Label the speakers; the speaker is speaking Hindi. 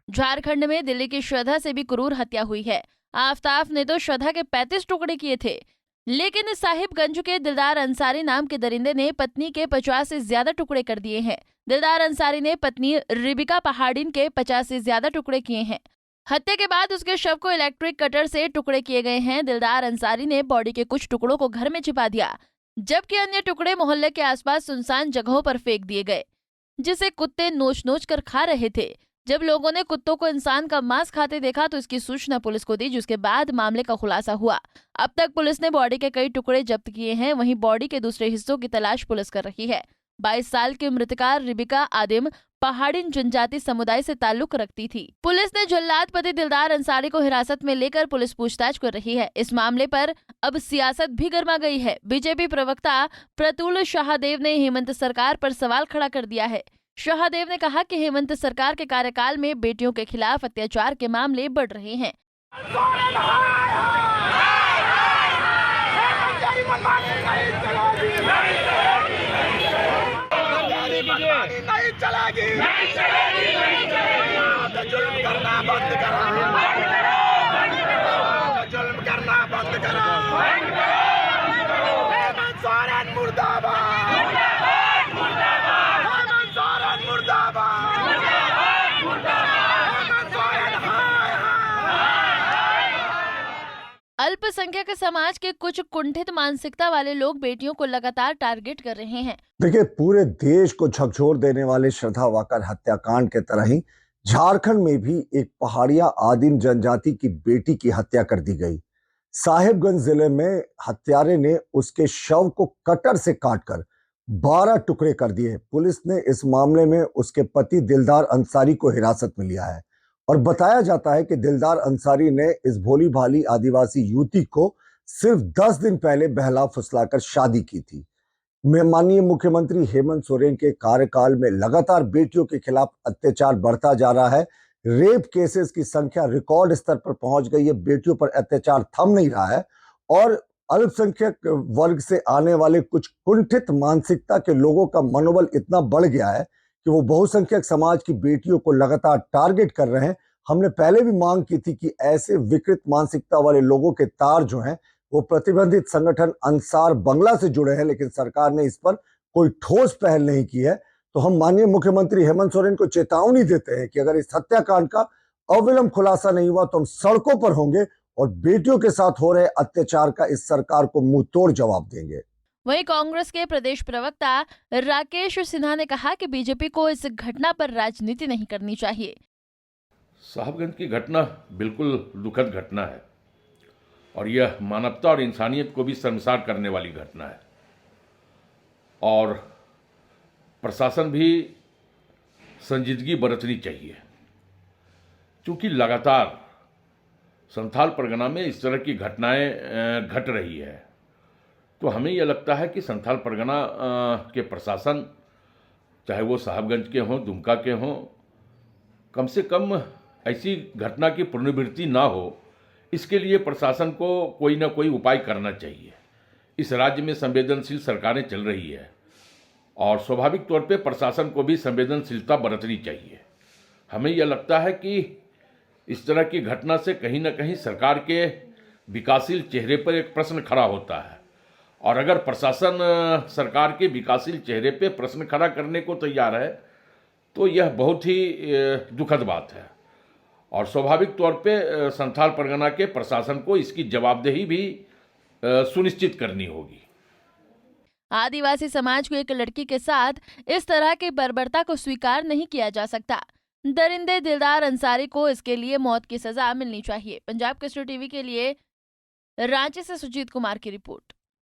Speaker 1: झारखंड में दिल्ली की श्रद्धा से भी क्रूर हत्या हुई है। आफ्ताब ने तो श्रद्धा के 35 टुकड़े किए थे, लेकिन साहिबगंज के दिलदार अंसारी नाम के दरिंदे ने पत्नी के 50 से ज्यादा टुकड़े कर दिए हैं। दिलदार अंसारी ने पत्नी रिबिका पहाड़िन के 50 से ज्यादा टुकड़े किए हैं। हत्या के बाद उसके शव को इलेक्ट्रिक कटर से टुकड़े किए गए हैं। दिलदार अंसारी ने बॉडी के कुछ टुकड़ों को घर में छिपा दिया, जबकि अन्य टुकड़े मोहल्ले के आसपास सुनसान जगहों पर फेंक दिए गए, जिसे कुत्ते नोच नोच कर खा रहे थे। जब लोगों ने कुत्तों को इंसान का मांस खाते देखा तो इसकी सूचना पुलिस को दी, जिसके बाद मामले का खुलासा हुआ। अब तक पुलिस ने बॉडी के कई टुकड़े जब्त किए हैं। वहीं बॉडी के दूसरे हिस्सों की तलाश पुलिस कर रही है। 22 साल की मृतका रिबिका आदिम पहाड़िन जनजाति समुदाय से ताल्लुक रखती थी। पुलिस ने जल्लाद पति दिलदार अंसारी को हिरासत में लेकर पुलिस पूछताछ कर रही है। इस मामले पर अब सियासत भी गर्मा गई है। बीजेपी प्रवक्ता प्रतुल शाहदेव ने हेमंत सरकार पर सवाल खड़ा कर दिया है। शाहदेव ने कहा कि हेमंत सरकार के कार्यकाल में बेटियों के खिलाफ अत्याचार के मामले बढ़ रहे हैं।
Speaker 2: नहीं चलेगी, नहीं चलेगी, नहीं चलेगी। जुल्म करना बंद करो, जुल्म करना बंद करो। हेमंत सोरेन मुर्दाबाद, हेमंत सोरेन मुर्दाबाद, हेमंत सोरेन हाय हाय।
Speaker 1: अल्पसंख्यक समाज के कुछ कुंठित मानसिकता वाले लोग बेटियों को लगातार टारगेट कर रहे हैं।
Speaker 3: देखिए, पूरे देश को झकझोर देने वाले श्रद्धा वाकर हत्याकांड के तरह ही झारखंड में भी एक पहाड़िया आदिम जनजाति की बेटी की हत्या कर दी गई। साहिबगंज जिले में हत्यारे ने उसके शव को कटर से काटकर 12 टुकड़े कर दिए। पुलिस ने इस मामले में उसके पति दिलदार अंसारी को हिरासत में लिया है और बताया जाता है कि दिलदार अंसारी ने इस भोली भाली आदिवासी युवती को सिर्फ 10 दिन पहले बहला फुसलाकर शादी की थी। माननीय मुख्यमंत्री हेमंत सोरेन के कार्यकाल में लगातार बेटियों के खिलाफ अत्याचार बढ़ता जा रहा है। रेप केसेस की संख्या रिकॉर्ड स्तर पर पहुंच गई है। बेटियों पर अत्याचार थम नहीं रहा है और अल्पसंख्यक वर्ग से आने वाले कुछ कुंठित मानसिकता के लोगों का मनोबल इतना बढ़ गया है कि वो बहुसंख्यक समाज की बेटियों को लगातार टारगेट कर रहे हैं। हमने पहले भी मांग की थी कि ऐसे विकृत मानसिकता वाले लोगों के तार जो हैं वो प्रतिबंधित संगठन अंसार बंगला से जुड़े हैं, लेकिन सरकार ने इस पर कोई ठोस पहल नहीं की है। तो हम माननीय मुख्यमंत्री हेमंत सोरेन को चेतावनी देते हैं कि अगर इस हत्याकांड का अविलंब खुलासा नहीं हुआ तो हम सड़कों पर होंगे और बेटियों के साथ हो रहे अत्याचार का इस सरकार को मुंह तोड़ जवाब देंगे।
Speaker 1: वहीं कांग्रेस के प्रदेश प्रवक्ता राकेश सिन्हा ने कहा कि बीजेपी को इस घटना पर राजनीति नहीं करनी चाहिए।
Speaker 4: साहिबगंज की घटना बिल्कुल दुखद घटना है और यह मानवता और इंसानियत को भी शर्मसार करने वाली घटना है और प्रशासन भी संजीदगी बरतनी चाहिए, क्योंकि लगातार संथाल परगना में इस तरह की घटनाएं घट रही है। तो हमें यह लगता है कि संथाल परगना के प्रशासन, चाहे वो साहिबगंज के हों, दुमका के हों, कम से कम ऐसी घटना की पुनरावृत्ति ना हो, इसके लिए प्रशासन को कोई ना कोई उपाय करना चाहिए। इस राज्य में संवेदनशील सरकारें चल रही है और स्वाभाविक तौर पे प्रशासन को भी संवेदनशीलता बरतनी चाहिए। हमें यह लगता है कि इस तरह की घटना से कहीं ना कहीं सरकार के विकासशील चेहरे पर एक प्रश्न खड़ा होता है और अगर प्रशासन सरकार के विकासशील चेहरे पे प्रश्न खड़ा करने को तैयार है तो यह बहुत ही दुखद बात है और स्वाभाविक तौर पे संथाल परगना के प्रशासन को इसकी जवाबदेही भी सुनिश्चित करनी होगी।
Speaker 1: आदिवासी समाज को एक लड़की के साथ इस तरह की बर्बरता को स्वीकार नहीं किया जा सकता। दरिंदे दिलदार अंसारी को इसके लिए मौत की सजा मिलनी चाहिए। पंजाब केसरी टीवी के लिए रांची से सुजीत कुमार की रिपोर्ट।